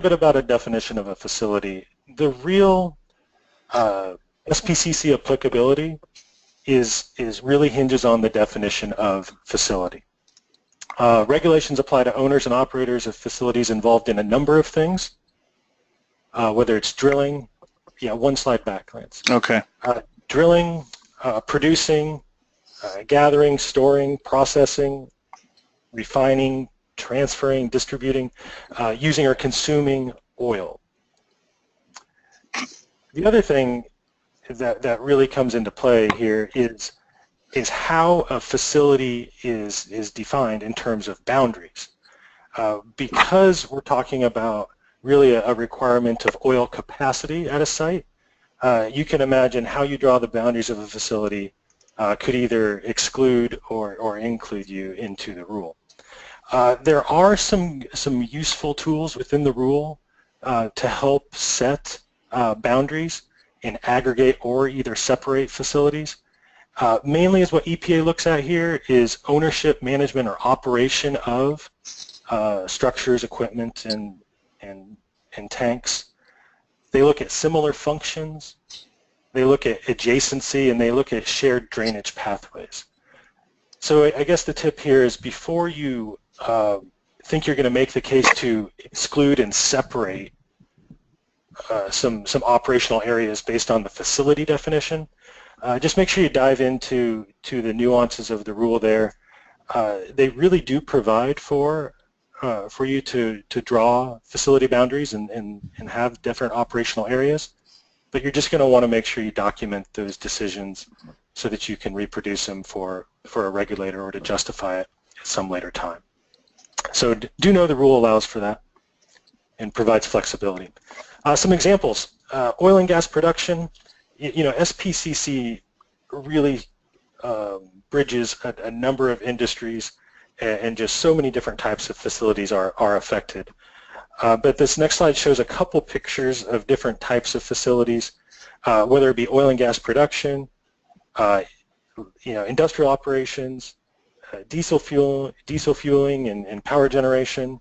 bit about a definition of a facility. The real SPCC applicability is really hinges on the definition of facility. Regulations apply to owners and operators of facilities involved in a number of things, whether it's drilling, yeah, one slide back, Lance. Okay. Drilling, producing, gathering, storing, processing, refining, transferring, distributing, using or consuming oil. The other thing that really comes into play here is how a facility is defined in terms of boundaries. Because we're talking about really a requirement of oil capacity at a site, you can imagine how you draw the boundaries of a facility could either exclude or include you into the rule. There are some useful tools within the rule to help set boundaries and aggregate or either separate facilities. Mainly is what EPA looks at here is ownership, management, or operation of structures, equipment, and tanks. They look at similar functions, they look at adjacency, and they look at shared drainage pathways. So I guess the tip here is before you think you're going to make the case to exclude and separate some operational areas based on the facility definition, just make sure you dive into the nuances of the rule there. They really do provide for you to draw facility boundaries and have different operational areas, but you're just going to want to make sure you document those decisions so that you can reproduce them for a regulator or to justify it at some later time. So do know the rule allows for that and provides flexibility. Some examples, oil and gas production. You know, SPCC really bridges a number of industries, and just so many different types of facilities are affected. But this next slide shows a couple pictures of different types of facilities, whether it be oil and gas production, you know, industrial operations, diesel fueling and power generation,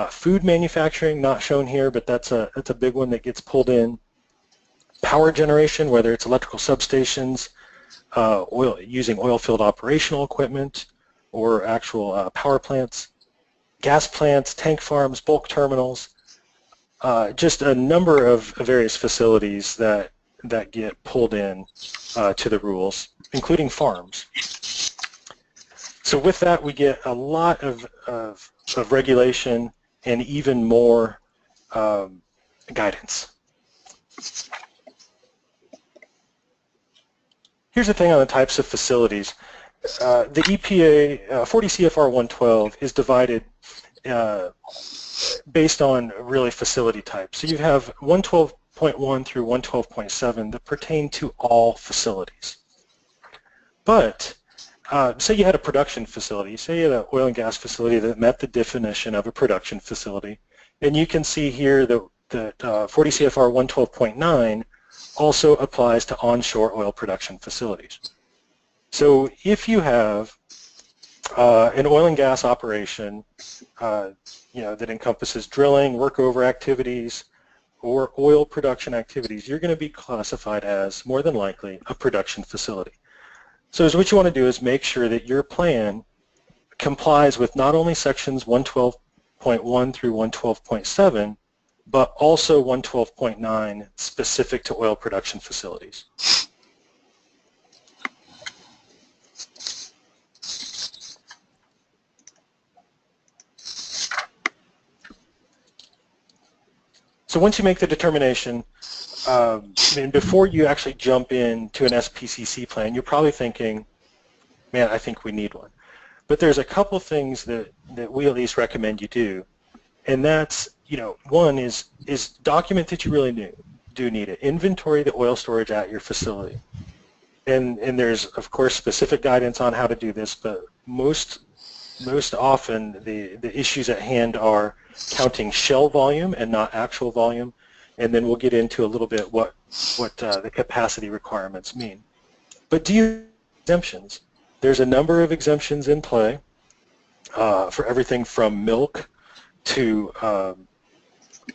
food manufacturing, not shown here, but that's a big one that gets pulled in. Power generation, whether it's electrical substations, using oil field operational equipment, or actual power plants, gas plants, tank farms, bulk terminals, just a number of various facilities that get pulled in to the rules, including farms. So with that, we get a lot of regulation and even more guidance. Here's the thing on the types of facilities. The EPA 40 CFR 112 is divided based on really facility types. So you have 112.1 through 112.7 that pertain to all facilities. But say you had a production facility, say you had an oil and gas facility that met the definition of a production facility, and you can see here that 40 CFR 112.9 also applies to onshore oil production facilities. So if you have an oil and gas operation, you know, that encompasses drilling, workover activities, or oil production activities, you're going to be classified as, more than likely, a production facility. So what you want to do is make sure that your plan complies with not only sections 112.1 through 112.7, but also 112.9 specific to oil production facilities. So once you make the determination, and before you actually jump into an SPCC plan, you're probably thinking, man, I think we need one. But there's a couple things that we at least recommend you do, and that's, you know, one is document that you really do need it. Inventory the oil storage at your facility. And there's, of course, specific guidance on how to do this, but most often the issues at hand are counting shell volume and not actual volume, and then we'll get into a little bit what the capacity requirements mean. But do you have exemptions? There's a number of exemptions in play for everything from milk to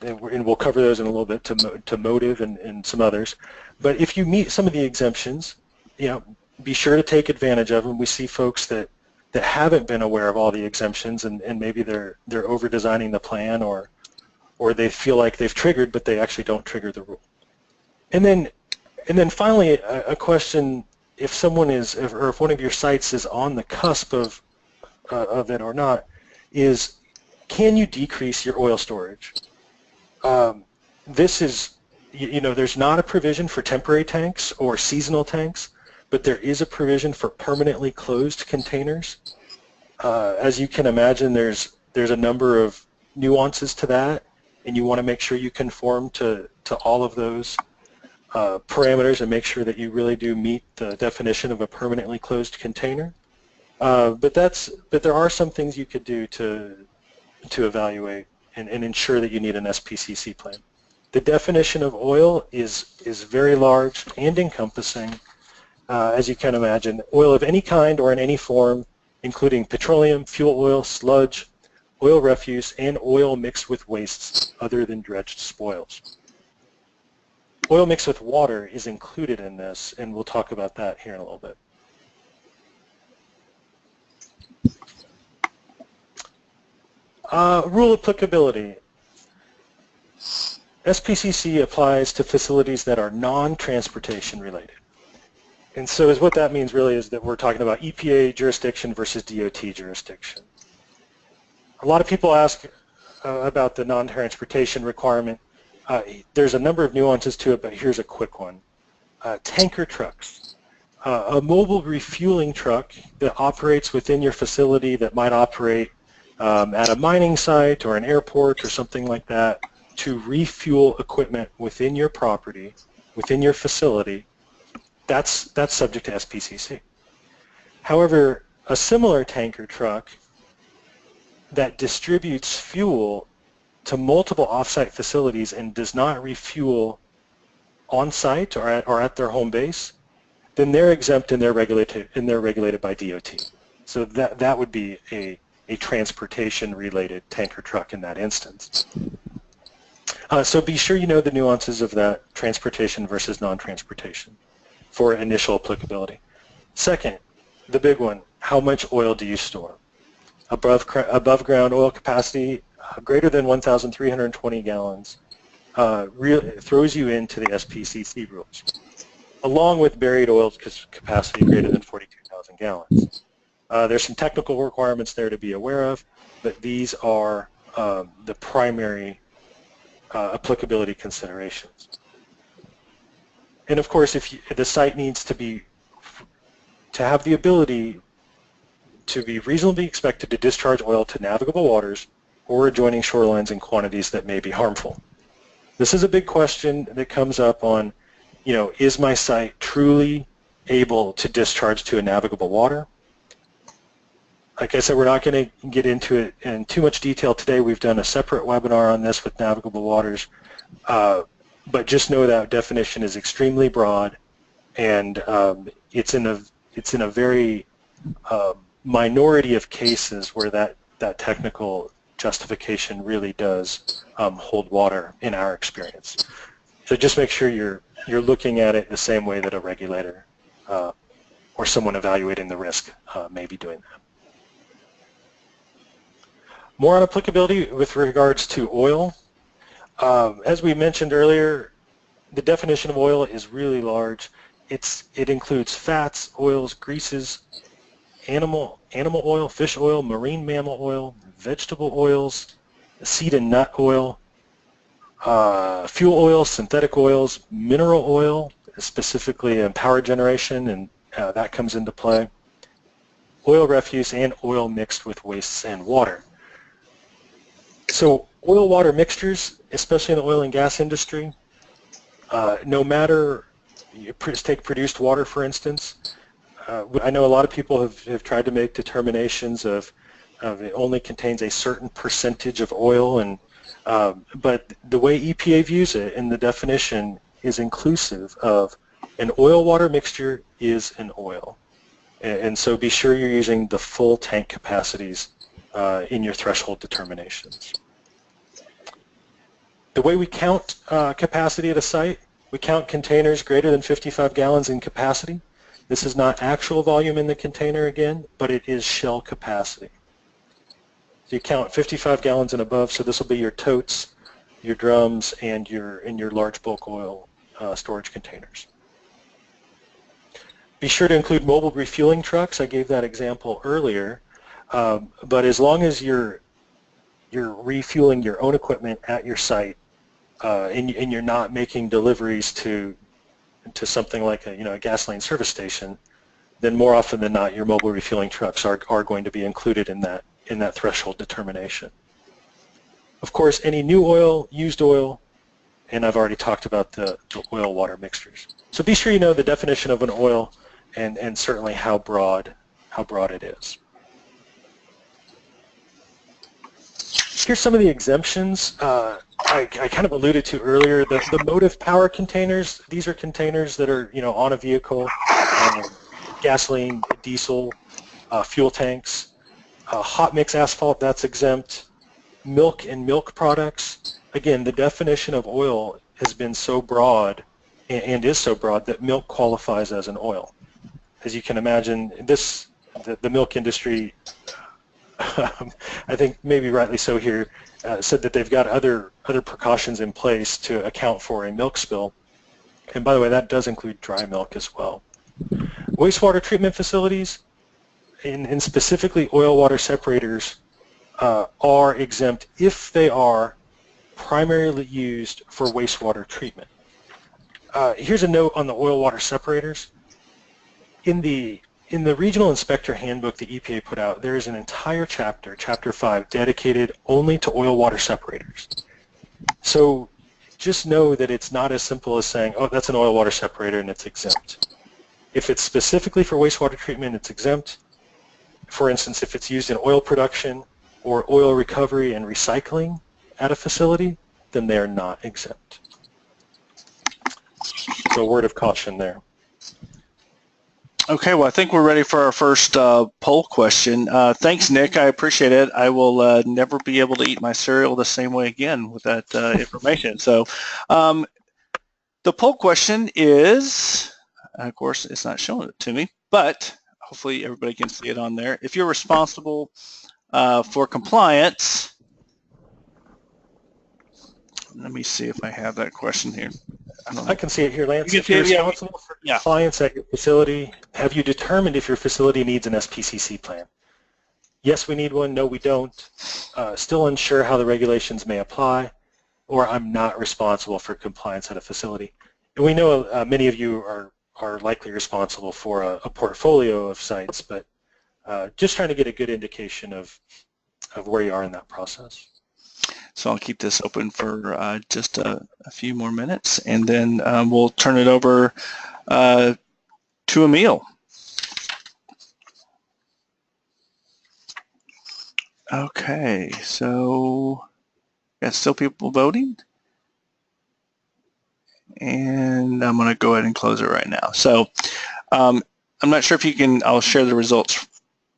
and we'll cover those in a little bit to motive and some others. But if you meet some of the exemptions, be sure to take advantage of them. We see folks that haven't been aware of all the exemptions, and maybe they're over designing the plan, or they feel like they've triggered, but they actually don't trigger the rule. And then finally, a question: if someone or if one of your sites is on the cusp of it or not, is can you decrease your oil storage? This is, there's not a provision for temporary tanks or seasonal tanks, but there is a provision for permanently closed containers. As you can imagine, there's a number of nuances to that, and you want to make sure you conform to all of those parameters and make sure that you really do meet the definition of a permanently closed container. But there are some things you could do to evaluate and ensure that you need an SPCC plan. The definition of oil is very large and encompassing. As you can imagine, oil of any kind or in any form, including petroleum, fuel oil, sludge, oil refuse, and oil mixed with wastes other than dredged spoils. Oil mixed with water is included in this, and we'll talk about that here in a little bit. Rule applicability. SPCC applies to facilities that are non-transportation related. And so what that means really is that we're talking about EPA jurisdiction versus DOT jurisdiction. A lot of people ask about the non-transportation requirement. There's a number of nuances to it, but here's a quick one. Tanker trucks. A mobile refueling truck that operates within your facility that might operate at a mining site or an airport or something like that to refuel equipment within your property, within your facility, that's subject to SPCC. However, a similar tanker truck that distributes fuel to multiple off-site facilities and does not refuel on-site or at their home base, then they're exempt and they're regulated by DOT. So that would be a transportation-related tanker truck in that instance. So be sure you know the nuances of that transportation versus non-transportation for initial applicability. Second, the big one, how much oil do you store? Above ground oil capacity greater than 1,320 gallons throws you into the SPCC rules, along with buried oil capacity greater than 42,000 gallons. There's some technical requirements there to be aware of, but these are the primary applicability considerations. And of course, if the site needs to have the ability to be reasonably expected to discharge oil to navigable waters or adjoining shorelines in quantities that may be harmful. This is a big question that comes up on, is my site truly able to discharge to a navigable water? Like I said, we're not going to get into it in too much detail today. We've done a separate webinar on this with navigable waters, but just know that definition is extremely broad, and it's in a very minority of cases where that technical justification really does hold water in our experience. So just make sure you're looking at it the same way that a regulator or someone evaluating the risk may be doing that. More on applicability with regards to oil. As we mentioned earlier, the definition of oil is really large. It includes fats, oils, greases, animal oil, fish oil, marine mammal oil, vegetable oils, seed and nut oil, fuel oils, synthetic oils, mineral oil, specifically in power generation, and that comes into play, oil refuse, and oil mixed with wastes and water. So oil-water mixtures, especially in the oil and gas industry, no matter, take produced water for instance, I know a lot of people have tried to make determinations of it only contains a certain percentage of oil, and but the way EPA views it in the definition is inclusive of an oil-water mixture is an oil. And so be sure you're using the full tank capacities in your threshold determinations. The way we count capacity at a site, we count containers greater than 55 gallons in capacity. This is not actual volume in the container again, but it is shell capacity. So you count 55 gallons and above, so this will be your totes, your drums, and your large bulk oil storage containers. Be sure to include mobile refueling trucks. I gave that example earlier, but as long as you're refueling your own equipment at your site, and you're not making deliveries to something like a gasoline service station, then more often than not, your mobile refueling trucks are going to be included in that threshold determination. Of course, any new oil, used oil, and I've already talked about the oil-water mixtures. So be sure you know the definition of an oil and certainly how broad it is. Here's some of the exemptions I kind of alluded to earlier. The motive power containers, these are containers that are on a vehicle, gasoline, diesel, fuel tanks. Hot mix asphalt, that's exempt. Milk and milk products, again, the definition of oil has been so broad and is so broad that milk qualifies as an oil. As you can imagine, the milk industry, I think maybe rightly so here, said that they've got other precautions in place to account for a milk spill. And by the way, that does include dry milk as well. Wastewater treatment facilities, and specifically oil water separators, are exempt if they are primarily used for wastewater treatment. Here's a note on the oil water separators. In the regional inspector handbook the EPA put out, there is an entire chapter, Chapter 5, dedicated only to oil water separators. So just know that it's not as simple as saying, oh, that's an oil water separator and it's exempt. If it's specifically for wastewater treatment, it's exempt. For instance, if it's used in oil production or oil recovery and recycling at a facility, then they are not exempt. So a word of caution there. Okay, well, I think we're ready for our first poll question. Thanks, Nick. I appreciate it. I will never be able to eat my cereal the same way again with that information. So the poll question is, of course, it's not showing it to me, but hopefully everybody can see it on there. If you're responsible for compliance, let me see if I have that question here. I can see it here, Lance. If you're responsible for compliance at your facility, have you determined if your facility needs an SPCC plan? Yes, we need one. No, we don't. Still unsure how the regulations may apply, or I'm not responsible for compliance at a facility. And we know many of you are likely responsible for a portfolio of sites, but just trying to get a good indication of where you are in that process. So I'll keep this open for just a few more minutes, and then we'll turn it over to Emil. Okay, so got still people voting, and I'm going to go ahead and close it right now. So I'm not sure if you can, I'll share the results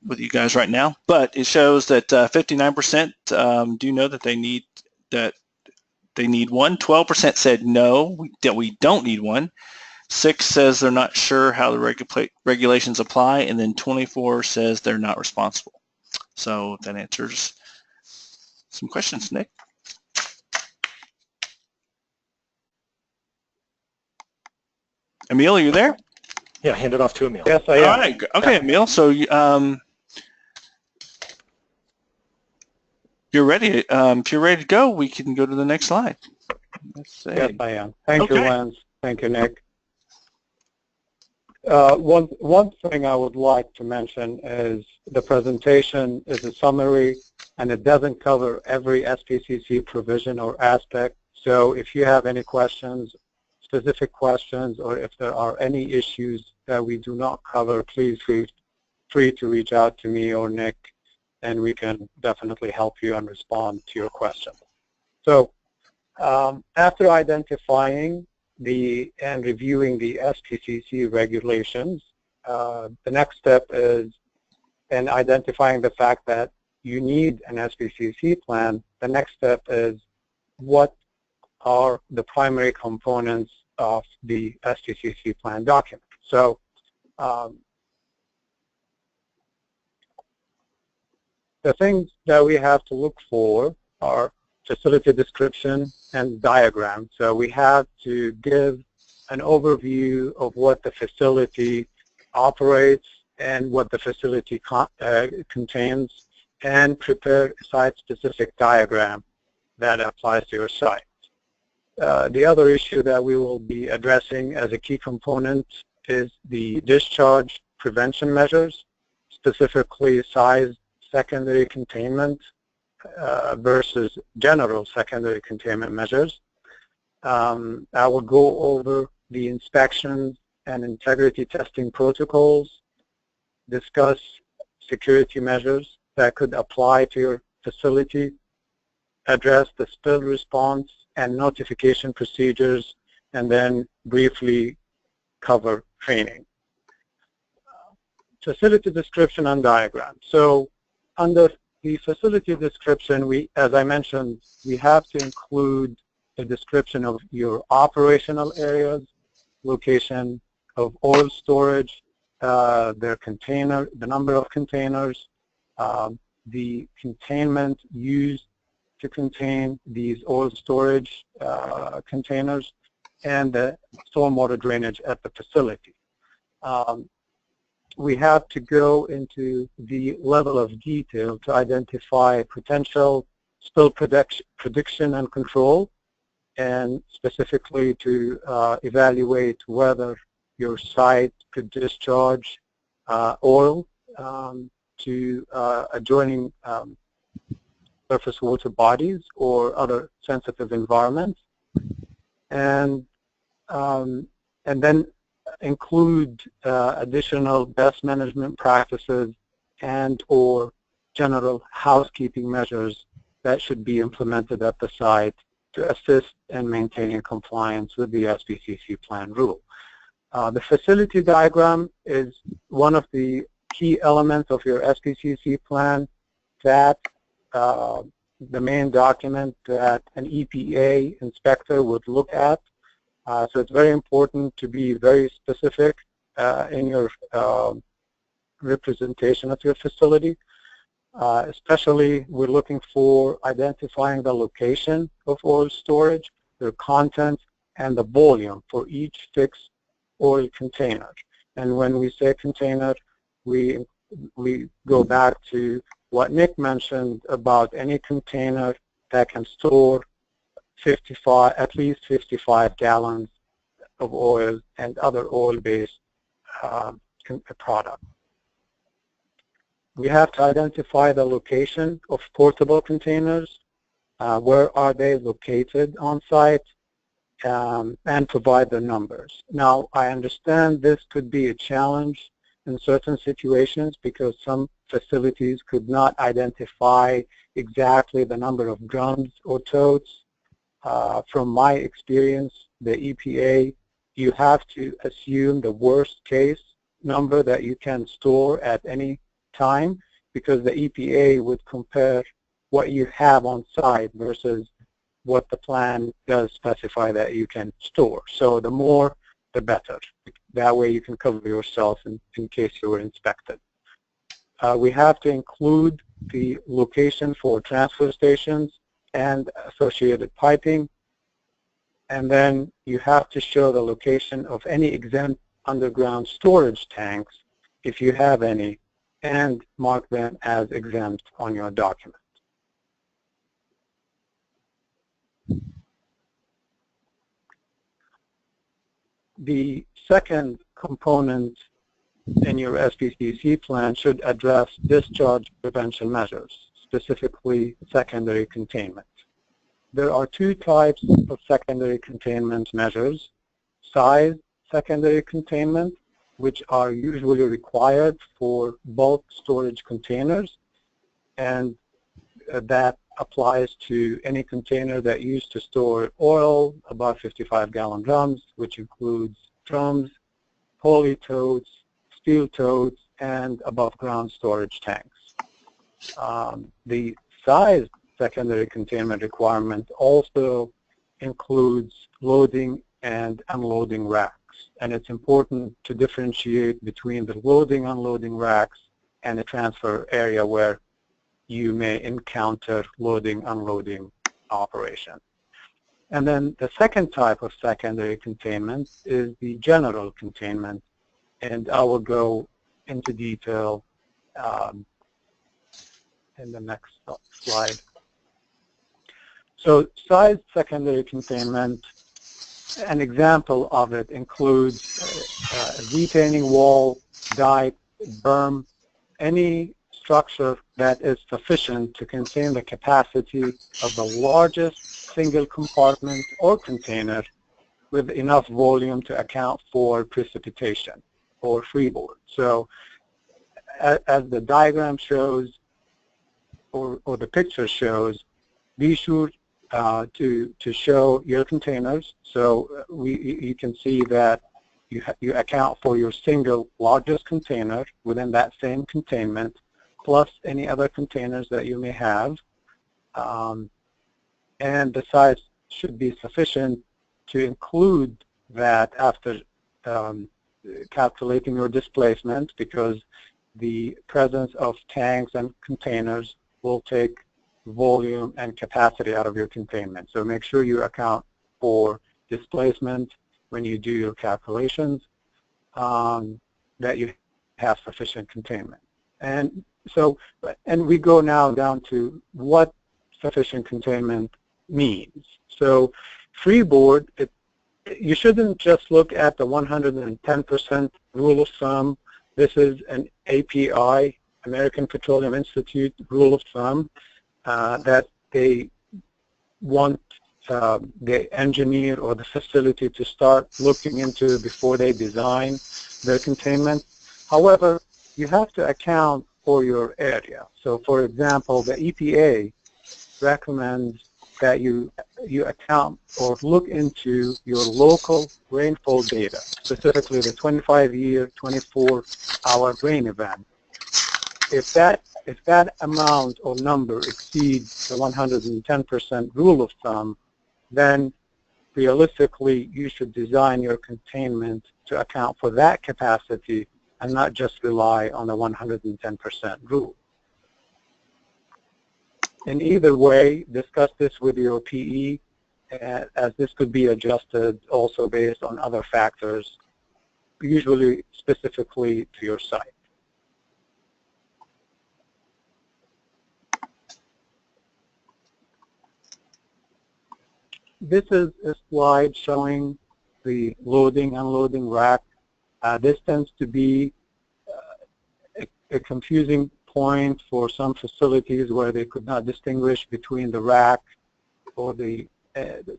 with you guys right now, but it shows that 59% do know that they need one. 12% said no, that we don't need one. 6 says they're not sure how the regulations apply, and then 24 says they're not responsible. So that answers some questions, Nick. Emil, are you there? Yeah, hand it off to Emil. Yes, I am. All right. Okay, yeah. Emil. So you're ready. If you're ready to go, we can go to the next slide. Let's see. Yes, I am. Thank you, Lance. Thank you, Nick. One thing I would like to mention is the presentation is a summary, and it doesn't cover every SPCC provision or aspect. So if you have any questions, specific questions, or if there are any issues that we do not cover, please feel free to reach out to me or Nick, and we can definitely help you and respond to your question. So after identifying and reviewing the SPCC regulations, the next step is in identifying the fact that you need an SPCC plan. The next step is what are the primary components of the SPCC plan document. So the things that we have to look for are facility description and diagram. So we have to give an overview of what the facility operates and what the facility contains, and prepare a site-specific diagram that applies to your site. The other issue that we will be addressing as a key component is the discharge prevention measures, specifically size secondary containment versus general secondary containment measures. I will go over the inspections and integrity testing protocols, discuss security measures that could apply to your facility, address the spill response and notification procedures, and then briefly cover training. Facility description and diagram. So under the facility description, as I mentioned, we have to include a description of your operational areas, location of oil storage, their container, the number of containers, the containment used to contain these oil storage containers, and the stormwater drainage at the facility. We have to go into the level of detail to identify potential spill prediction and control, and specifically to evaluate whether your site could discharge oil to adjoining surface water bodies or other sensitive environments, and then include additional best management practices and or general housekeeping measures that should be implemented at the site to assist in maintaining compliance with the SPCC plan rule. The facility diagram is one of the key elements of your SPCC plan, that the main document that an EPA inspector would look at. So it's very important to be very specific in your representation of your facility. Especially, we're looking for identifying the location of oil storage, their content, and the volume for each fixed oil container. And when we say container, we go back to what Nick mentioned about any container that can store at least 55 gallons of oil and other oil-based products. We have to identify the location of portable containers, where are they located on site, and provide the numbers. Now, I understand this could be a challenge in certain situations because some facilities could not identify exactly the number of drums or totes. From my experience, the EPA, you have to assume the worst case number that you can store at any time, because the EPA would compare what you have on site versus what the plan does specify that you can store. So the more, the better. That way you can cover yourself in case you were inspected. We have to include the location for transfer stations and associated piping. And then you have to show the location of any exempt underground storage tanks, if you have any, and mark them as exempt on your document. The second component in your SPCC plan should address discharge prevention measures, specifically secondary containment. There are two types of secondary containment measures: size secondary containment, which are usually required for bulk storage containers, and that applies to any container that used to store oil, about 55-gallon drums, which includes drums, poly totes, steel totes, and above-ground storage tanks. The size secondary containment requirement also includes loading and unloading racks. And it's important to differentiate between the loading, unloading racks and the transfer area where you may encounter loading, unloading operation. And then the second type of secondary containment is the general containment, and I will go into detail in the next slide. So size secondary containment, an example of it includes a retaining wall, dike, berm, any structure that is sufficient to contain the capacity of the largest single compartment or container with enough volume to account for precipitation or freeboard. So as the diagram shows, or the picture shows, be sure to show your containers. So you can see that you account for your single largest container within that same containment, plus any other containers that you may have. And the size should be sufficient to include that after calculating your displacement, because the presence of tanks and containers will take volume and capacity out of your containment. So make sure you account for displacement when you do your calculations, that you have sufficient containment. And so, and we go now down to what sufficient containment means. So freeboard, you shouldn't just look at the 110% rule of thumb. This is an API, American Petroleum Institute rule of thumb, that they want the engineer or the facility to start looking into before they design their containment. However, you have to account for your area. So for example, the EPA recommends that you account or look into your local rainfall data, specifically the 25-year, 24-hour rain event. If that amount or number exceeds the 110% rule of thumb, then realistically you should design your containment to account for that capacity and not just rely on the 110% rule. In either way, discuss this with your PE, as this could be adjusted also based on other factors, usually specifically to your site. This is a slide showing the loading, unloading rack. This tends to be a confusing point for some facilities where they could not distinguish between the rack or the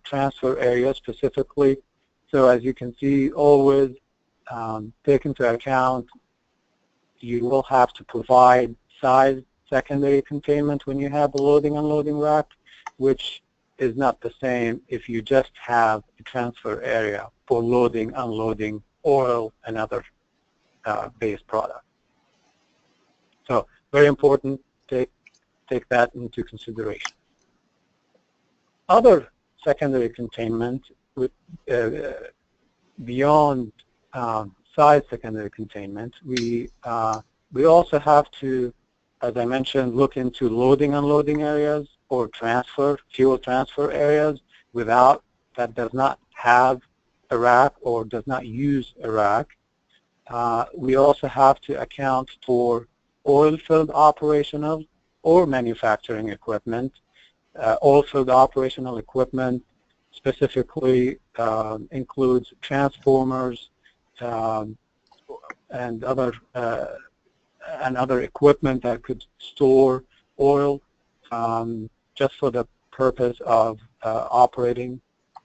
transfer area specifically. So as you can see, always take into account you will have to provide size secondary containment when you have the loading, unloading rack, which is not the same if you just have a transfer area for loading, unloading oil and other base products. So very important, take that into consideration. Other secondary containment with, beyond size secondary containment, we also have to, as I mentioned, look into loading, unloading areas or fuel transfer areas that does not have a rack or does not use a rack. We also have to account for oil-filled operational or manufacturing equipment. Oil-filled operational equipment specifically includes transformers and other equipment that could store oil just for the purpose of operating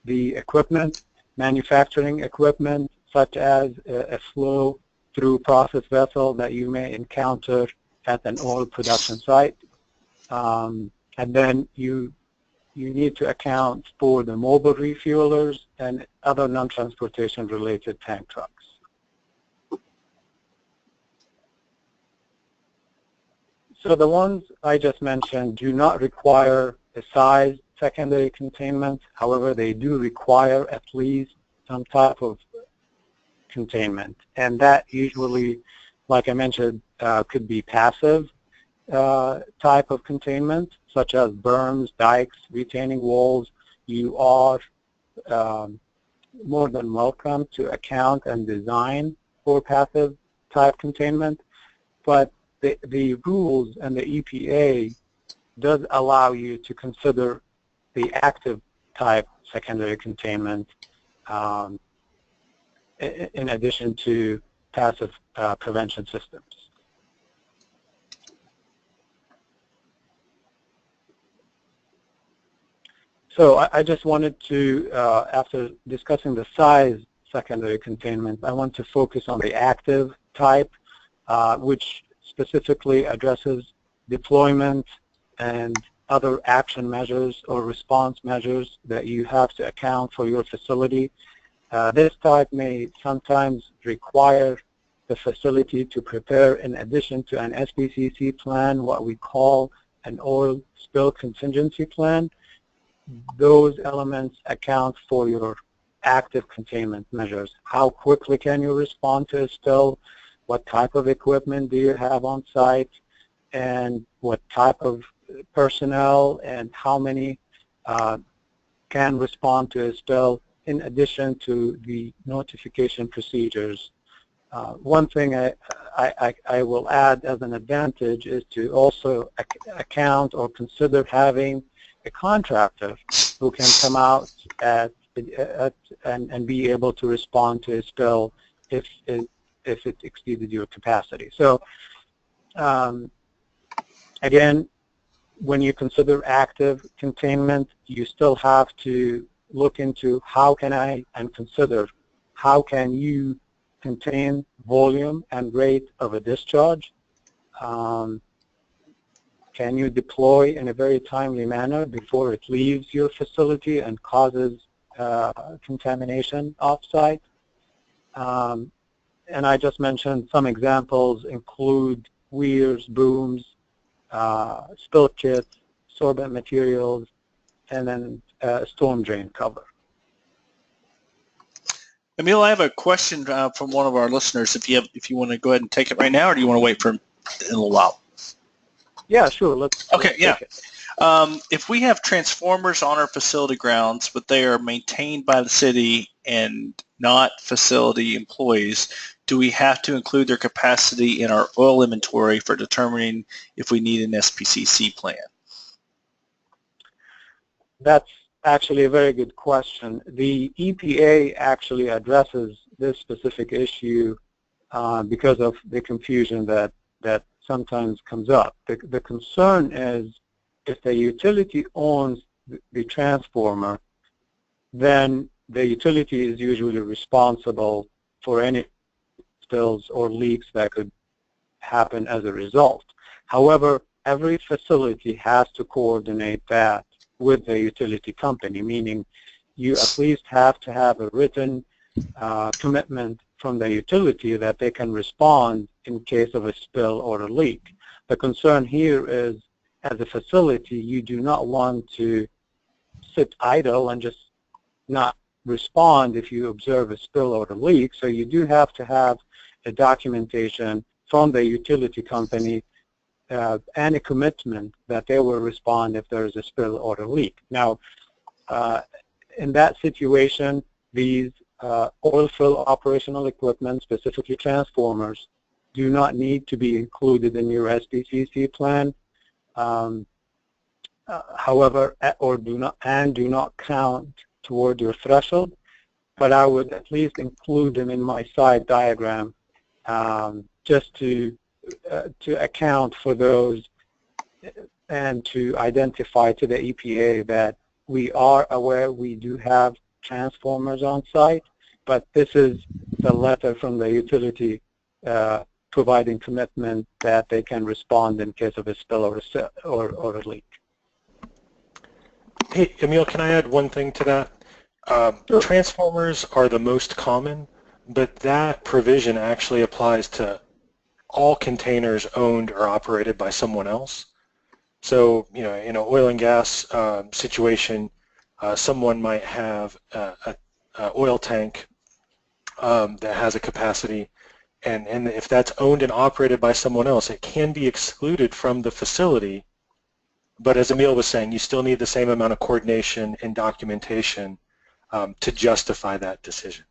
the equipment. Manufacturing equipment such as a flow-through process vessel that you may encounter at an oil production site. And then you need to account for the mobile refuelers and other non-transportation related tank trucks. So the ones I just mentioned do not require a size secondary containment. However, they do require at least some type of containment, and that usually, like I mentioned, could be passive type of containment, such as berms, dikes, retaining walls. You are more than welcome to account and design for passive type containment, but the rules and the EPA does allow you to consider the active type secondary containment in addition to passive prevention systems. So I just wanted to, after discussing the size secondary containment, I want to focus on the active type, which specifically addresses deployment and other action measures or response measures that you have to account for your facility. This type may sometimes require the facility to prepare, in addition to an SPCC plan, what we call an oil spill contingency plan. Those elements account for your active containment measures. How quickly can you respond to a spill? What type of equipment do you have on site? And what type of personnel and how many can respond to a spill, in addition to the notification procedures. One thing I will add as an advantage is to also account or consider having a contractor who can come out and be able to respond to a spill if it exceeded your capacity. So again, when you consider active containment, you still have to look into how can you contain volume and rate of a discharge. Can you deploy in a very timely manner before it leaves your facility and causes contamination off-site? And I just mentioned some examples include weirs, booms, spill kits, sorbent materials, and then storm drain cover. Emil, I have a question from one of our listeners. If you want to go ahead and take it right now, or do you want to wait for a little while? Yeah, sure. Let's take it. If we have transformers on our facility grounds, but they are maintained by the city and not facility employees, do we have to include their capacity in our oil inventory for determining if we need an SPCC plan? That's actually a very good question. The EPA actually addresses this specific issue because of the confusion that sometimes comes up. The concern is if the utility owns the transformer, then the utility is usually responsible for any spills or leaks that could happen as a result. However, every facility has to coordinate that with the utility company, meaning you at least have to have a written commitment from the utility that they can respond in case of a spill or a leak. The concern here is, as a facility, you do not want to sit idle and just not respond if you observe a spill or a leak, so you do have to have a documentation from the utility company and a commitment that they will respond if there is a spill or a leak. Now, in that situation, these oil fill operational equipment, specifically transformers, do not need to be included in your SPCC plan. However, do not count toward your threshold, but I would at least include them in my side diagram just to account for those and to identify to the EPA that we are aware we do have transformers on site, but this is the letter from the utility providing commitment that they can respond in case of a spill or a leak. Hey, Emil, can I add one thing to that? Sure. Transformers are the most common, but that provision actually applies to all containers owned or operated by someone else. So, you know, in an oil and gas situation, someone might have a oil tank that has a capacity, and if that's owned and operated by someone else, it can be excluded from the facility. But as Emil was saying, you still need the same amount of coordination and documentation to justify that decision.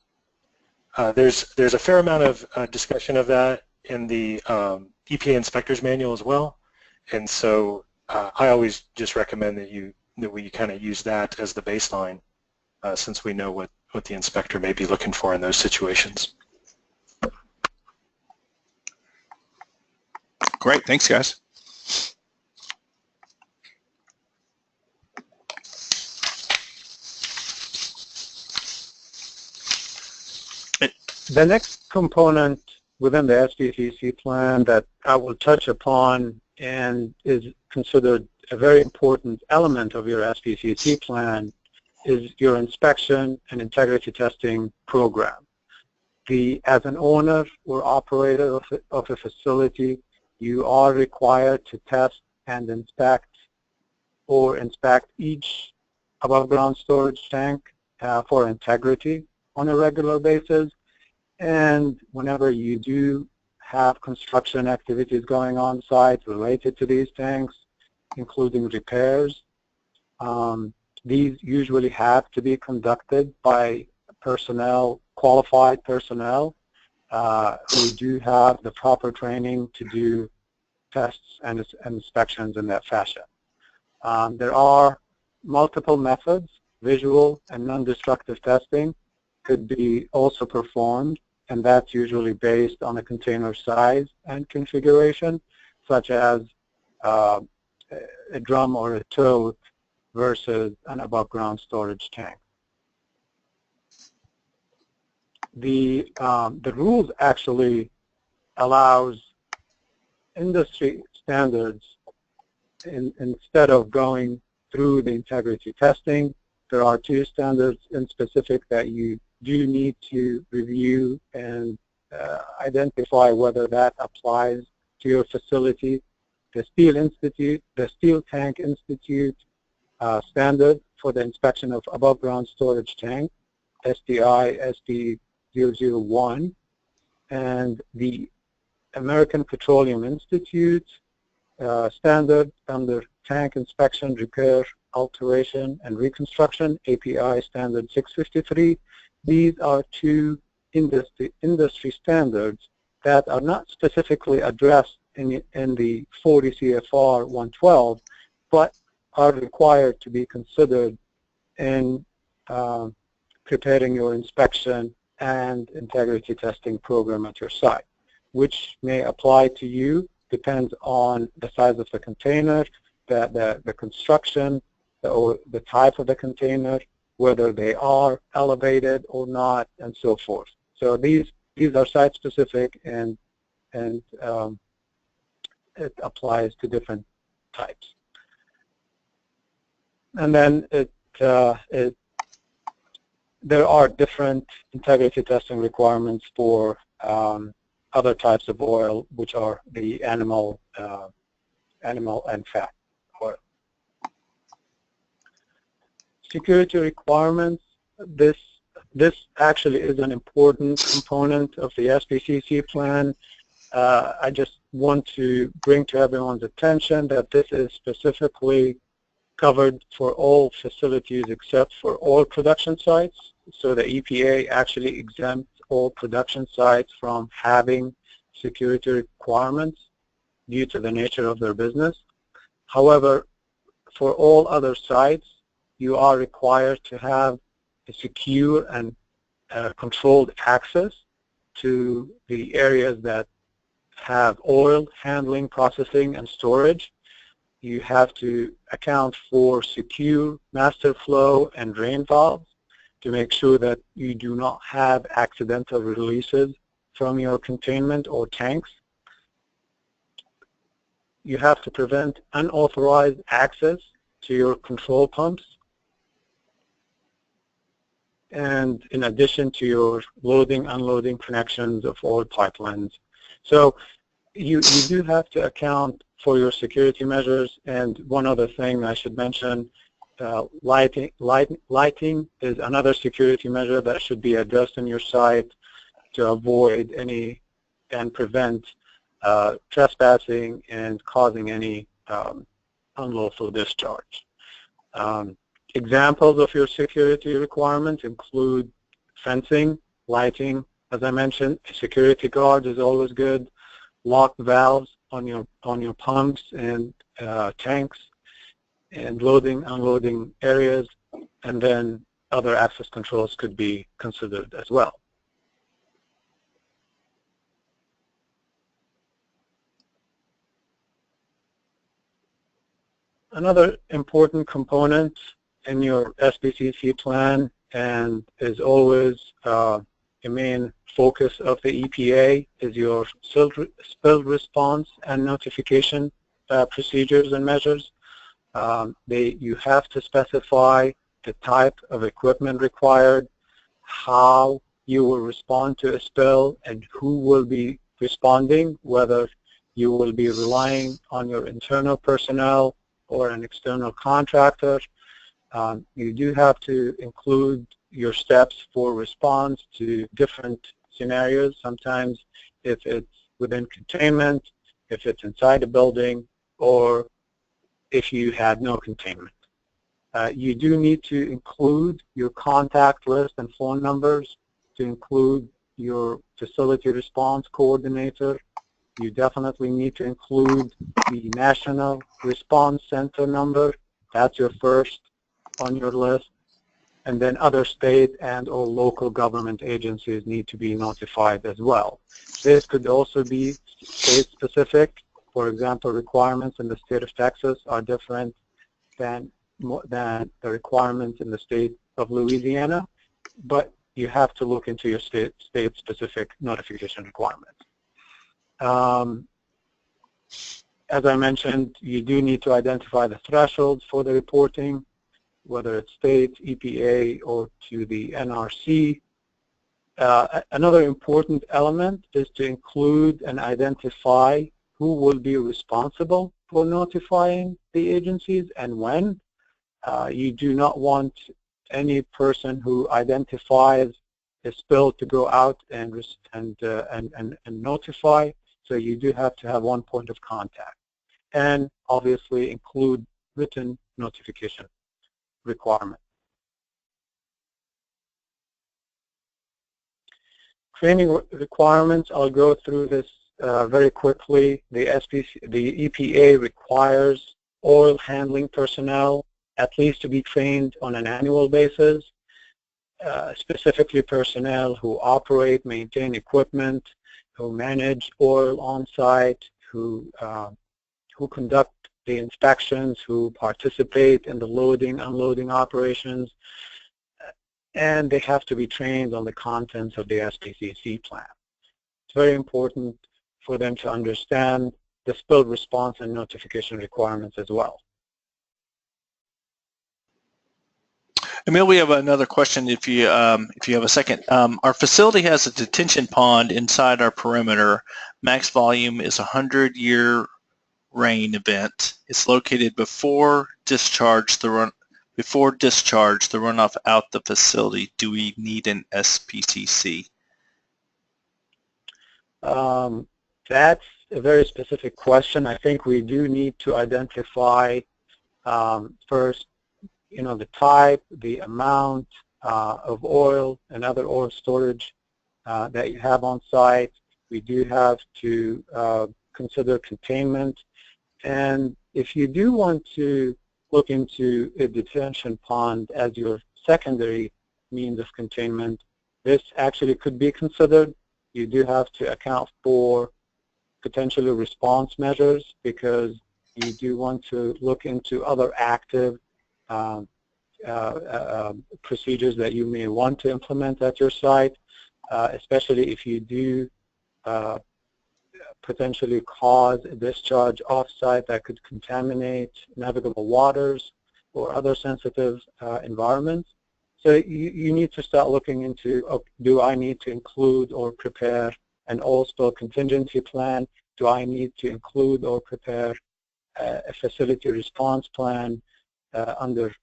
There's a fair amount of discussion of that in the EPA Inspector's Manual as well, and so I always just recommend that we kind of use that as the baseline, since we know what the inspector may be looking for in those situations. Great, thanks guys. The next component within the SPCC plan that I will touch upon and is considered a very important element of your SPCC plan is your inspection and integrity testing program. As an owner or operator of a facility, you are required to test and inspect each above ground storage tank for integrity on a regular basis. And whenever you do have construction activities going on site related to these tanks, including repairs, these usually have to be conducted by qualified personnel who do have the proper training to do tests and inspections in that fashion. There are multiple methods. Visual and non-destructive testing could be also performed, and that's usually based on a container size and configuration, such as a drum or a tote versus an above ground storage tank. The rules actually allows industry standards instead of going through the integrity testing. There are two standards in specific that you do need to review and identify whether that applies to your facility. The Steel Tank Institute standard for the inspection of above ground storage tank, STI SD001, and the American Petroleum Institute standard under tank inspection, repair, alteration, and reconstruction, API standard 653. These are two industry standards that are not specifically addressed in the 40 CFR 112, but are required to be considered in preparing your inspection and integrity testing program at your site, which may apply to you, depends on the size of the container, the construction, or the type of the container, whether they are elevated or not, and so forth. So these are site-specific, and it applies to different types. And then there are different integrity testing requirements for other types of oil, which are the animal and fat oil. Security requirements. This actually is an important component of the SPCC plan. I just want to bring to everyone's attention that this is specifically covered for all facilities except for all production sites. So the EPA actually exempts all production sites from having security requirements due to the nature of their business. However, for all other sites, you are required to have a secure and controlled access to the areas that have oil handling, processing, and storage. You have to account for secure master flow and drain valves to make sure that you do not have accidental releases from your containment or tanks. You have to prevent unauthorized access to your control pumps, and in addition to your loading, unloading connections of oil pipelines. So you do have to account for your security measures. And one other thing I should mention, lighting is another security measure that should be addressed in your site to avoid any and prevent trespassing and causing any unlawful discharge. Examples of your security requirements include fencing, lighting, as I mentioned, security guards is always good, locked valves on your pumps and tanks, and loading, unloading areas, and then other access controls could be considered as well. Another important component in your SPCC plan, and is always a main focus of the EPA, is your spill response and notification procedures and measures. You have to specify the type of equipment required, how you will respond to a spill, and who will be responding, whether you will be relying on your internal personnel or an external contractor. You do have to include your steps for response to different scenarios. Sometimes if it's within containment, if it's inside a building, or if you had no containment. You do need to include your contact list and phone numbers, to include your facility response coordinator. You definitely need to include the National Response Center number. That's your first on your list. And then other state and or local government agencies need to be notified as well. This could also be state-specific. For example, requirements in the state of Texas are different than the requirements in the state of Louisiana, but you have to look into your state-specific notification requirements. As I mentioned, you do need to identify the thresholds for the reporting, whether it's state, EPA, or to the NRC. Another important element is to include and identify who will be responsible for notifying the agencies and when. You do not want any person who identifies a spill to go out and notify. So you do have to have one point of contact, and obviously include written notification requirement. Training requirements, I'll go through this very quickly. The EPA requires oil handling personnel at least to be trained on an annual basis, specifically personnel who operate, maintain equipment, who manage oil on site, who conduct the inspections, who participate in the loading, unloading operations, and they have to be trained on the contents of the SPCC plan. It's very important for them to understand the spill response and notification requirements as well. Emil, we have another question if you have a second. Our facility has a detention pond inside our perimeter. Max volume is 100-year rain event. It's located before discharge, the runoff out the facility. Do we need an SPCC? That's a very specific question. I think we do need to identify first, the type, the amount of oil and other oil storage that you have on site. We do have to consider containment. And if you do want to look into a detention pond as your secondary means of containment, this actually could be considered. You do have to account for potentially response measures, because you do want to look into other active procedures that you may want to implement at your site, especially if you do potentially cause a discharge off-site that could contaminate navigable waters or other sensitive environments. So you need to start looking into, do I need to include or prepare an oil spill contingency plan? do I need to include or prepare a facility response plan under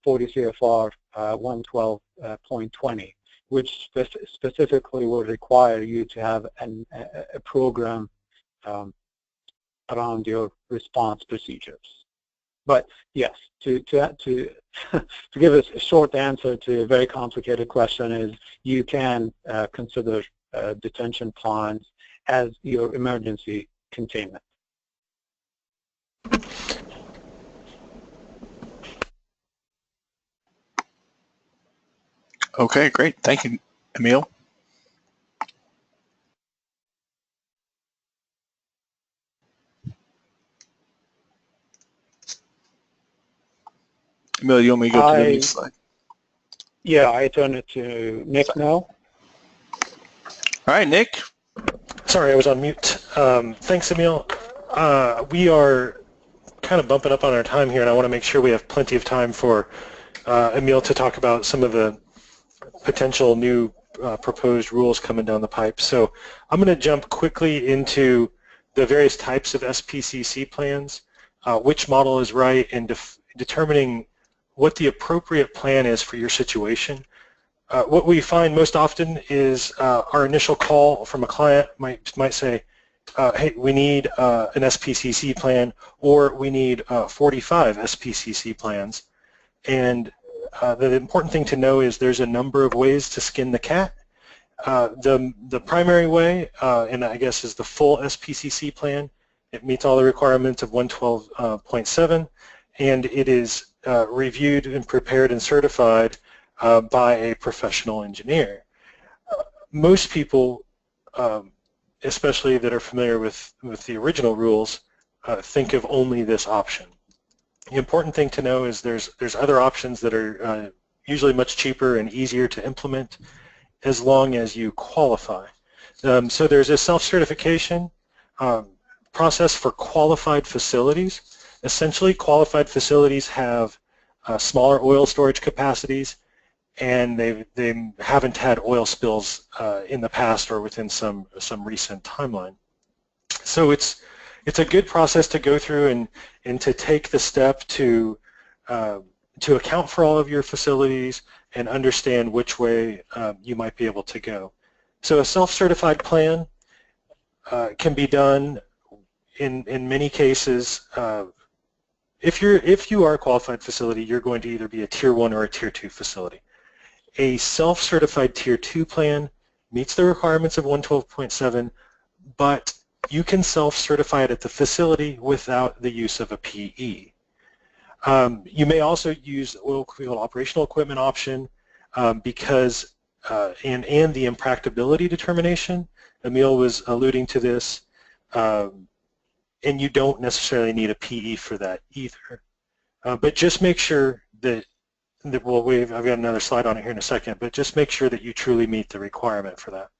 40 CFR 112.20, which specifically will require you to have a program around your response procedures. But yes, to give us a short answer to a very complicated question is you can consider detention ponds as your emergency containment. Okay, great. Thank you, Emil. Emil, you want me to go to the next slide? Yeah, I turn it to Nick now. All right, Nick. Sorry, I was on mute. Thanks, Emil. We are kind of bumping up on our time here, and I want to make sure we have plenty of time for Emil to talk about some of the potential new proposed rules coming down the pipe. So I'm going to jump quickly into the various types of SPCC plans, which model is right, and determining what the appropriate plan is for your situation. What we find most often is our initial call from a client might say, hey, we need an SPCC plan, or we need 45 SPCC plans. And the important thing to know is there's a number of ways to skin the cat. The primary way, and I guess is the full SPCC plan. It meets all the requirements of 112.7, and it is reviewed and prepared and certified by a professional engineer. Most people, especially that are familiar with the original rules, think of only this option. The important thing to know is there's other options that are usually much cheaper and easier to implement as long as you qualify. So there's a self-certification process for qualified facilities. Essentially, qualified facilities have smaller oil storage capacities, and they haven't had oil spills in the past or within some recent timeline. So it's a good process to go through and to take the step to account for all of your facilities and understand which way you might be able to go. So a self-certified plan can be done in many cases. If you are a qualified facility, you're going to either be a Tier 1 or a Tier 2 facility. A self-certified Tier 2 plan meets the requirements of 112.7, but you can self-certify it at the facility without the use of a PE. You may also use the oil field operational equipment option because and the impracticability determination. Emil was alluding to this, and you don't necessarily need a PE for that either. But just make sure that well, I've got another slide on it here in a second, but just make sure that you truly meet the requirement for that.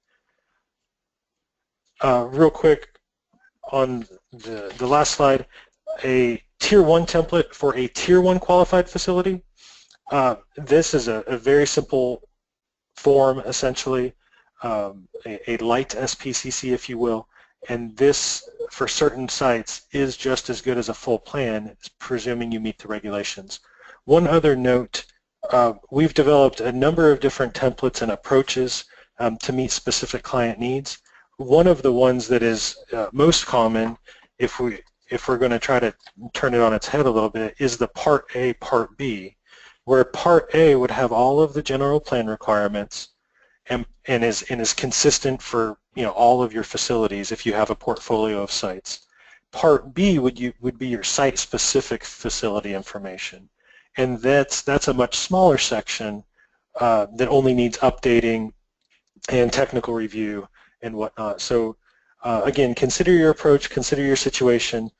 Real quick, on the last slide, a Tier 1 template for a Tier 1 qualified facility. This is a very simple form, essentially, a light SPCC, if you will, and this, for certain sites, is just as good as a full plan, presuming you meet the regulations. One other note, we've developed a number of different templates and approaches to meet specific client needs. One of the ones that is most common, if we're going to try to turn it on its head a little bit, is the Part A, Part B, where Part A would have all of the general plan requirements and is consistent for all of your facilities if you have a portfolio of sites. Part B would be your site-specific facility information, and that's a much smaller section that only needs updating and technical review and whatnot. So again, consider your approach, consider your situation,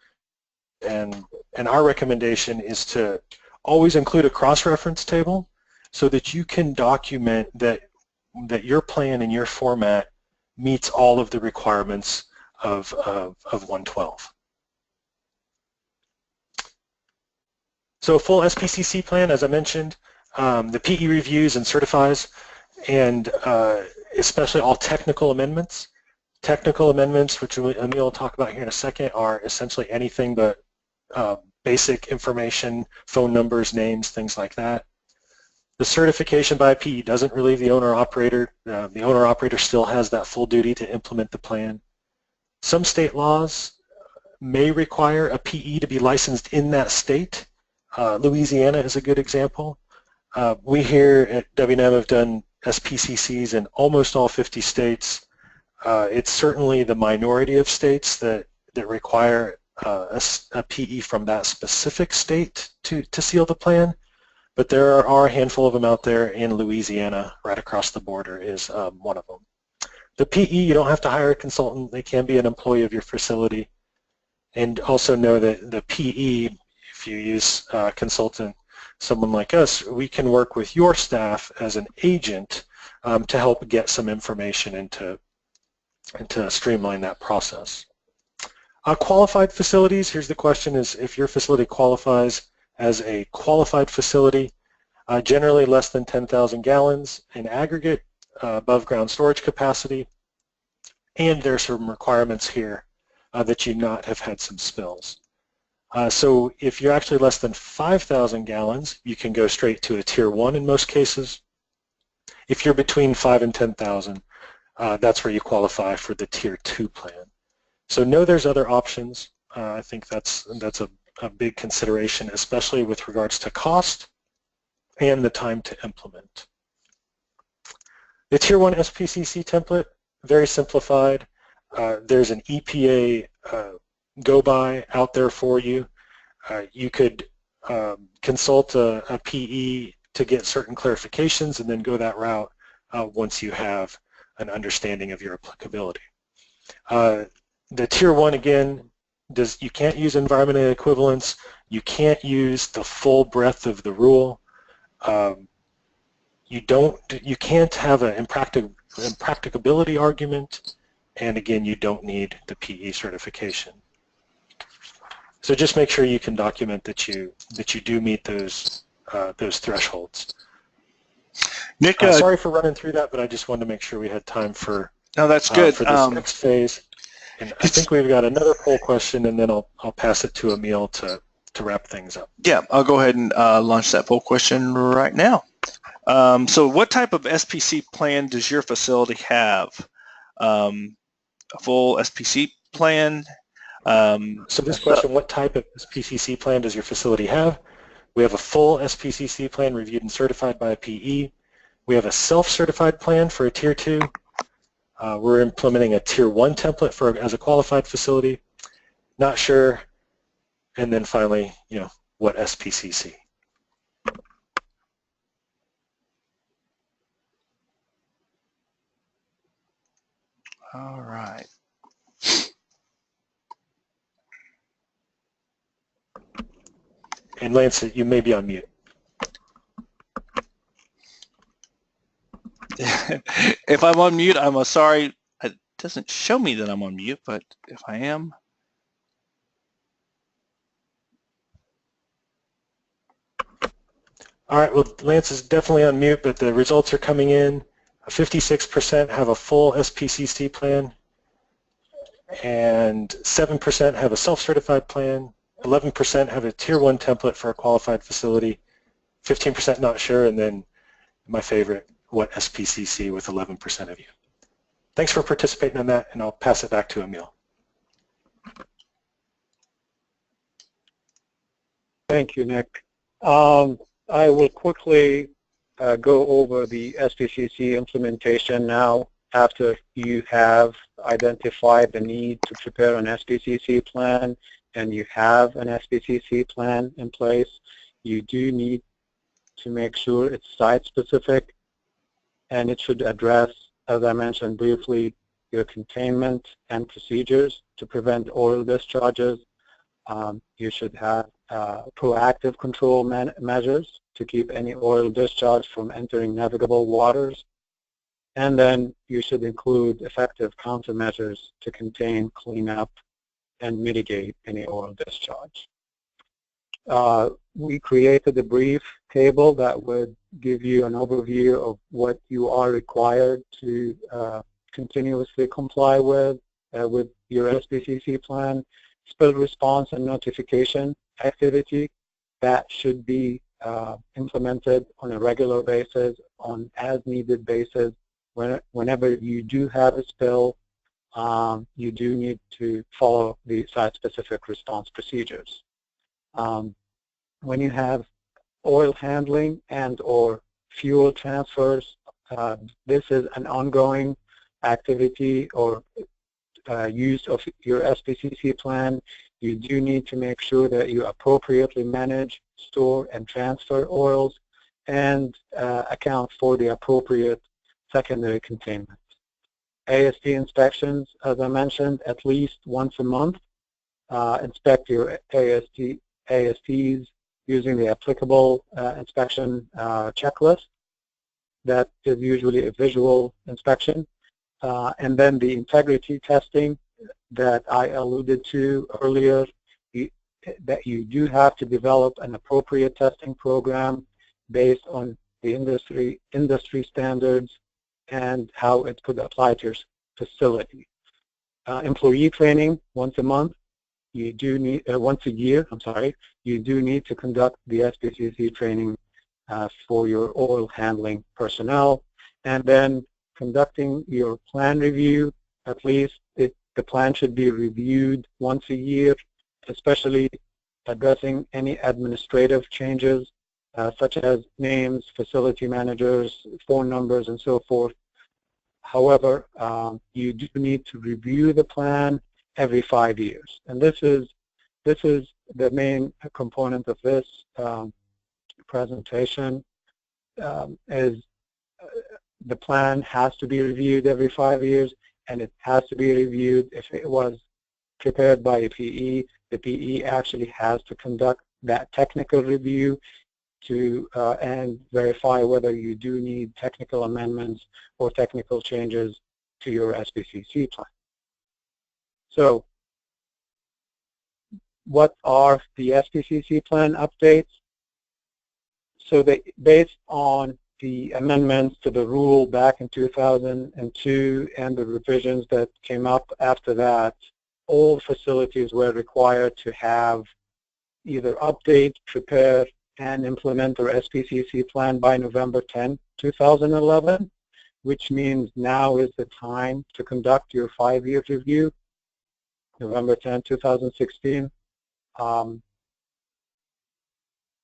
and our recommendation is to always include a cross-reference table so that you can document that your plan and your format meets all of the requirements of 112. So a full SPCC plan, as I mentioned, the PE reviews and certifies, and especially all technical amendments Technical amendments, which Emil will talk about here in a second, are essentially anything but basic information, phone numbers, names, things like that. The certification by a PE doesn't relieve the owner-operator. The owner-operator still has that full duty to implement the plan. Some state laws may require a PE to be licensed in that state. Louisiana is a good example. We here at W&M have done SPCCs in almost all 50 states. It's certainly the minority of states that require a PE from that specific state to seal the plan, but there are a handful of them out there in Louisiana, right across the border is one of them. The PE, you don't have to hire a consultant. They can be an employee of your facility. And also know that the PE, if you use a consultant, someone like us, we can work with your staff as an agent to help get some information and to streamline that process. Qualified facilities, here's the question, is if your facility qualifies as a qualified facility, generally less than 10,000 gallons in aggregate, above ground storage capacity, and there's some requirements here that you not have had some spills. So if you're actually less than 5,000 gallons, you can go straight to a Tier 1 in most cases. If you're between 5 and 10,000, that's where you qualify for the Tier 2 plan. So know there's other options. I think that's a big consideration, especially with regards to cost and the time to implement. The Tier 1 SPCC template, very simplified. There's an EPA go-by out there for you. You could consult a PE to get certain clarifications and then go that route once you have an understanding of your applicability. The Tier 1, again, you can't use environmental equivalence. You can't use the full breadth of the rule. You can't have an impracticability argument, and again, you don't need the PE certification. So just make sure you can document that you do meet those thresholds. Nick, sorry for running through that, but I just wanted to make sure we had time for that's good. For this next phase. And I think we've got another poll question, and then I'll pass it to Emil to wrap things up. Yeah, I'll go ahead and launch that poll question right now. So what type of SPC plan does your facility have? A full SPC plan? So this question, what type of SPCC plan does your facility have? We have a full SPCC plan reviewed and certified by a PE. We have a self-certified plan for a Tier 2. We're implementing a Tier 1 template as a qualified facility. Not sure. And then finally, what SPCC? All right. And Lance, you may be on mute. If I'm on mute, I'm sorry. It doesn't show me that I'm on mute, but if I am. All right, well, Lance is definitely on mute, but the results are coming in. 56% have a full SPCC plan, and 7% have a self-certified plan. 11% have a Tier 1 template for a qualified facility. 15% not sure, and then my favorite, what SPCC, with 11% of you. Thanks for participating in that, and I'll pass it back to Emil. Thank you, Nick. I will quickly go over the SPCC implementation now. After you have identified the need to prepare an SPCC plan and you have an SPCC plan in place, you do need to make sure it's site-specific, and it should address, as I mentioned briefly, your containment and procedures to prevent oil discharges. You should have proactive control measures to keep any oil discharge from entering navigable waters. And then you should include effective countermeasures to contain, clean up, and mitigate any oil discharge. We created a brief table that would give you an overview of what you are required to continuously comply with your SPCC plan. Spill response and notification activity that should be implemented on a regular basis, on as-needed basis. Whenever you do have a spill, you do need to follow the site-specific response procedures. When you have oil handling and or fuel transfers, this is an ongoing activity or use of your SPCC plan. You do need to make sure that you appropriately manage, store, and transfer oils and account for the appropriate secondary containment. AST inspections, as I mentioned, at least once a month. Inspect your ASTs using the applicable inspection checklist. That is usually a visual inspection. And then the integrity testing that I alluded to earlier, that you do have to develop an appropriate testing program based on the industry standards and how it could apply to your facility. Employee training once a month. You do need once a year. I'm sorry. You do need to conduct the SPCC training for your oil handling personnel, and then conducting your plan review. At least the plan should be reviewed once a year, especially addressing any administrative changes such as names, facility managers, phone numbers, and so forth. However, you do need to review the plan every 5 years, and this is the main component of this presentation. Is the plan has to be reviewed every 5 years, and it has to be reviewed if it was prepared by a PE. The PE actually has to conduct that technical review to and verify whether you do need technical amendments or technical changes to your SPCC plan. So what are the SPCC plan updates? So based on the amendments to the rule back in 2002 and the revisions that came up after that, all facilities were required to have either update, prepare, and implement their SPCC plan by November 10, 2011, which means now is the time to conduct your 5-year review, November 10, 2016.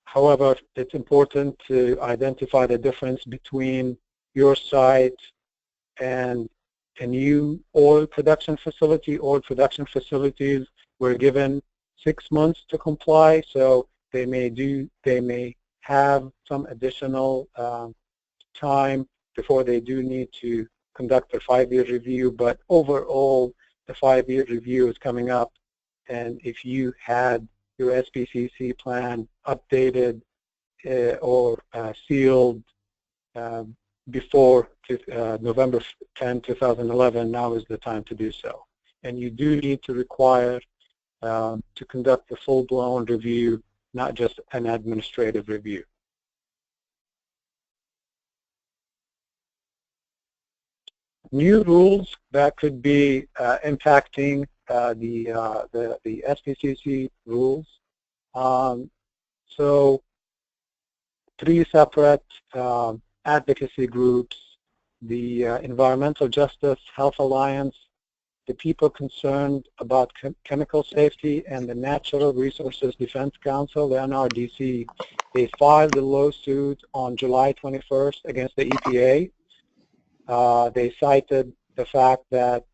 However, it's important to identify the difference between your site and a new oil production facility. Oil production facilities were given 6 months to comply, so they may have some additional time before they do need to conduct their 5-year review. But overall, the 5-year review is coming up, and if you had your SPCC plan updated or sealed before November 10, 2011, now is the time to do so. And you do need to require to conduct a full-blown review, not just an administrative review. New rules that could be impacting the SPCC rules. So 3 separate advocacy groups, the Environmental Justice Health Alliance, the People Concerned About Chemical Safety, and the Natural Resources Defense Council, the NRDC, they filed a lawsuit on July 21st against the EPA. They cited the fact that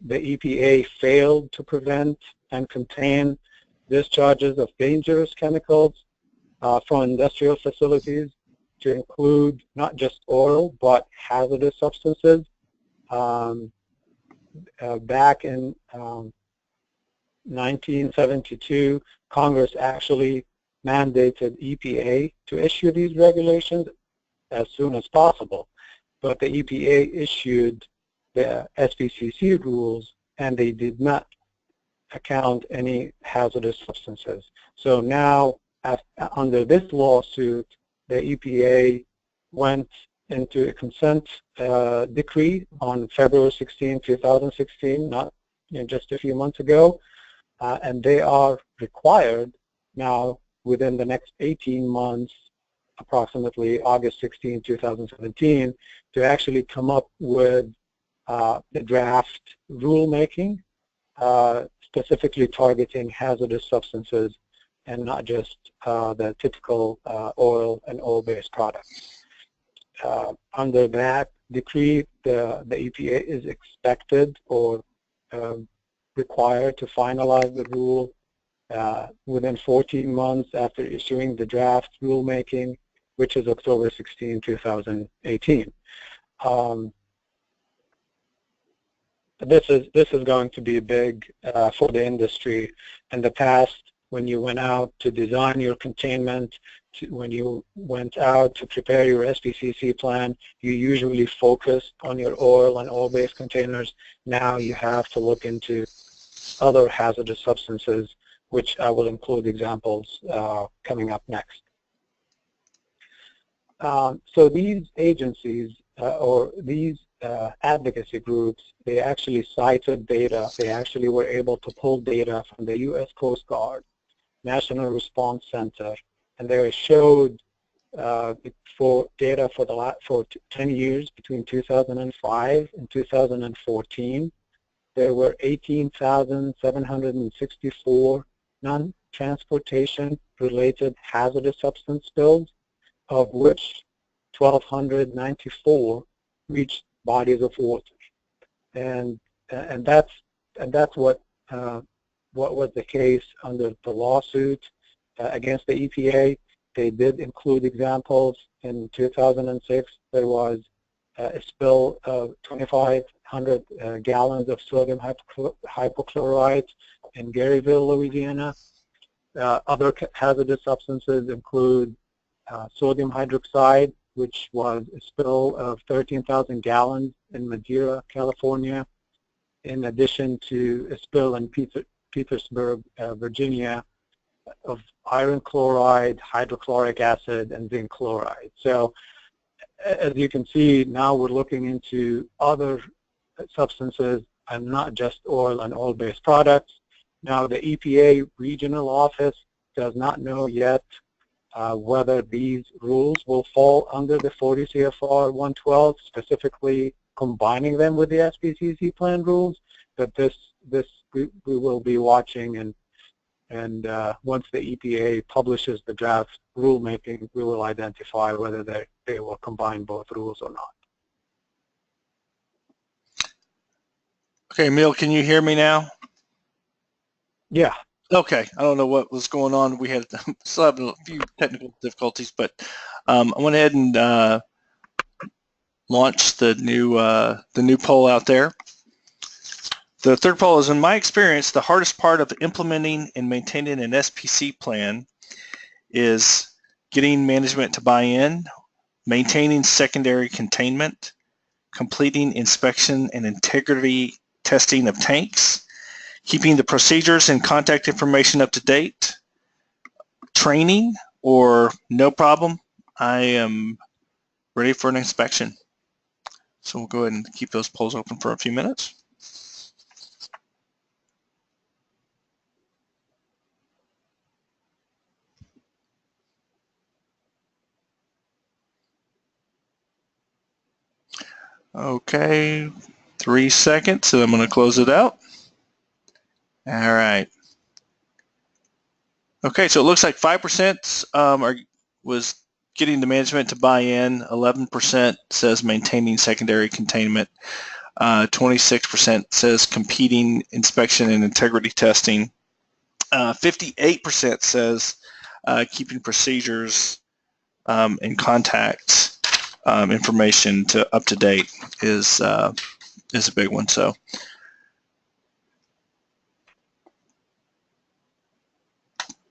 the EPA failed to prevent and contain discharges of dangerous chemicals from industrial facilities, to include not just oil but hazardous substances. Back in 1972, Congress actually mandated EPA to issue these regulations as soon as possible, but the EPA issued the SPCC rules and they did not account any hazardous substances. So now, under this lawsuit, the EPA went into a consent decree on February 16, 2016, not just a few months ago, and they are required now within the next 18 months, approximately August 16, 2017, to actually come up with the draft rulemaking, specifically targeting hazardous substances and not just the typical oil and oil-based products. Under that decree, the EPA is expected or required to finalize the rule within 14 months after issuing the draft rulemaking, which is October 16, 2018. This is going to be big for the industry. In the past, when you went out to design your containment, when you went out to prepare your SPCC plan, you usually focused on your oil and oil-based containers. Now you have to look into other hazardous substances, which I will include examples coming up next. So these agencies or these advocacy groups, they actually cited data. They actually were able to pull data from the U.S. Coast Guard, National Response Center, and they showed for data for 10 years between 2005 and 2014, there were 18,764 non-transportation related hazardous substance spills, of which 1,294 reached bodies of water, and that's what was the case under the lawsuit against the EPA. They did include examples. In 2006, there was a spill of 2,500 gallons of sodium hypochlorite in Garyville, Louisiana. Other hazardous substances include sodium hydroxide, which was a spill of 13,000 gallons in Madeira, California, in addition to a spill in Petersburg, Virginia, of iron chloride, hydrochloric acid, and zinc chloride. So as you can see, now we're looking into other substances and not just oil and oil-based products. Now the EPA regional office does not know yet whether these rules will fall under the 40 CFR 112, specifically combining them with the SPCC plan rules, but we will be watching, and once the EPA publishes the draft rulemaking, we will identify whether they will combine both rules or not. Okay, Emil, can you hear me now? Yeah. Okay, I don't know what was going on. We had still having a few technical difficulties, but I went ahead and launched the new poll out there. The third poll is, in my experience, the hardest part of implementing and maintaining an SPC plan is getting management to buy in, maintaining secondary containment, completing inspection and integrity testing of tanks, keeping the procedures and contact information up to date, training, or no problem, I am ready for an inspection. So we'll go ahead and keep those polls open for a few minutes. Okay, 3 seconds, and I'm going to close it out. All right. Okay, so it looks like 5% was getting the management to buy in. 11% says maintaining secondary containment. 26% says competing inspection and integrity testing. 58% says keeping procedures and contacts information up to date is a big one. So.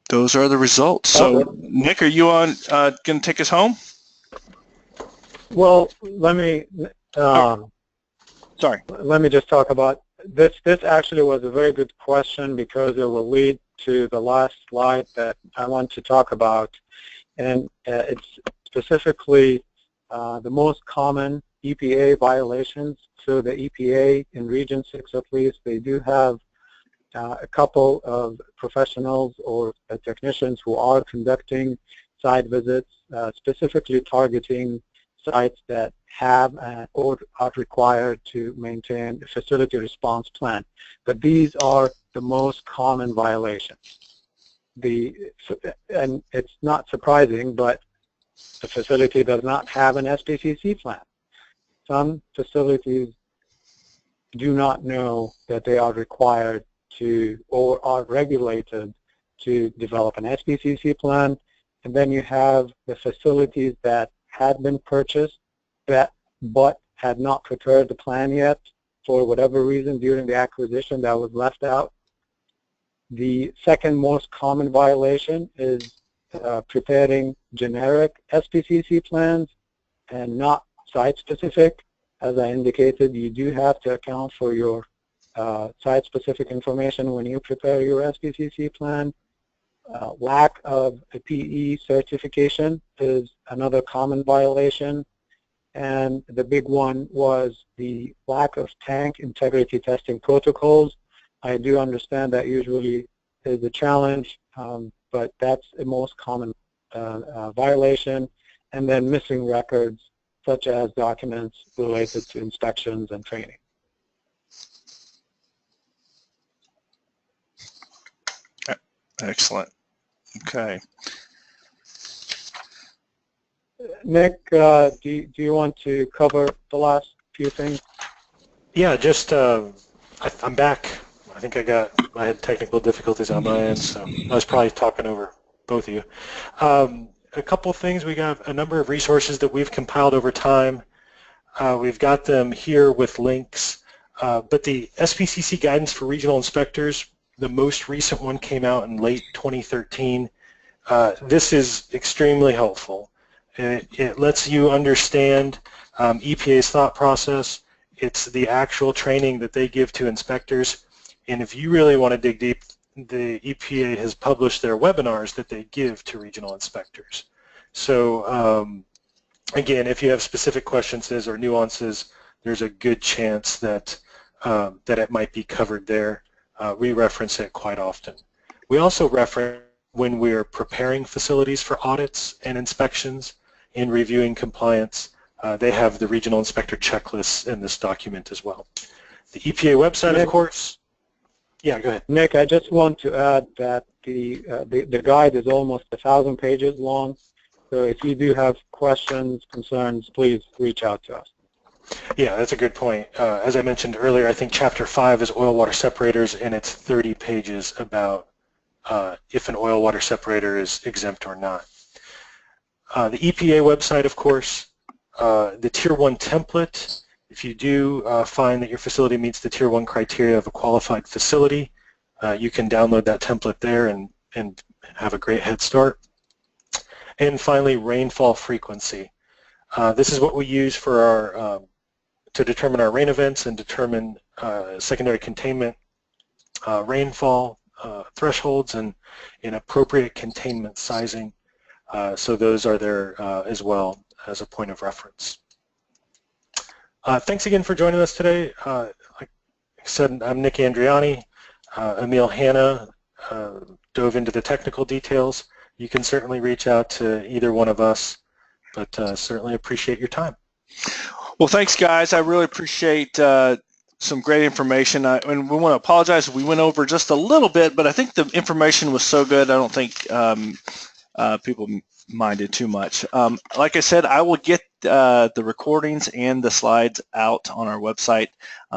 Those are the results. So, okay. Nick, are you going to take us home? Well, let me. Sorry. Let me just talk about this. This actually was a very good question because it will lead to the last slide that I want to talk about, and it's specifically the most common EPA violations. So the EPA in Region 6 at least, they do have a couple of professionals or technicians who are conducting site visits, specifically targeting sites that have or are required to maintain a facility response plan. But these are the most common violations. And it's not surprising, but the facility does not have an SPCC plan. Some facilities do not know that they are required to or are regulated to develop an SPCC plan. And then you have the facilities that had been purchased but had not prepared the plan yet for whatever reason during the acquisition that was left out. The second most common violation is preparing generic SPCC plans and not site-specific. As I indicated, you do have to account for your site-specific information when you prepare your SPCC plan. Lack of a PE certification is another common violation. And the big one was the lack of tank integrity testing protocols. I do understand that usually is a challenge, but that's the most common violation. And then missing records, such as documents related to inspections and training. Excellent. Okay. Nick, do you want to cover the last few things? Yeah, just I'm back. I think I had technical difficulties on my end, so I was probably talking over both of you. A couple of things. We got a number of resources that we've compiled over time. We've got them here with links, but the SPCC guidance for regional inspectors, the most recent one came out in late 2013. This is extremely helpful. It lets you understand EPA's thought process. It's the actual training that they give to inspectors. And if you really want to dig deep, the EPA has published their webinars that they give to regional inspectors. So again, if you have specific questions or nuances, there's a good chance that that it might be covered there. We reference it quite often. We also reference when we're preparing facilities for audits and inspections and reviewing compliance. They have the regional inspector checklists in this document as well. The EPA website, Nick, of course. Yeah, go ahead. Nick, I just want to add that the guide is almost 1,000 pages long. So if you do have questions, concerns, please reach out to us. Yeah, that's a good point. As I mentioned earlier, I think Chapter 5 is oil water separators, and it's 30 pages about if an oil water separator is exempt or not. The EPA website, of course, the Tier 1 template. If you do find that your facility meets the Tier 1 criteria of a qualified facility, you can download that template there and have a great head start. And finally, rainfall frequency. This is what we use for our to determine our rain events and determine secondary containment rainfall thresholds and appropriate containment sizing. So those are there as well as a point of reference. Thanks again for joining us today. Like I said, I'm Nick Andriani. Emil Hanna dove into the technical details. You can certainly reach out to either one of us, but certainly appreciate your time. Well, thanks, guys. I really appreciate some great information. And we want to apologize if we went over just a little bit, but I think the information was so good, I don't think people minded too much. Like I said, I will get the recordings and the slides out on our website,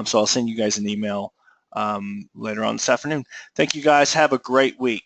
so I'll send you guys an email later on this afternoon. Thank you, guys. Have a great week.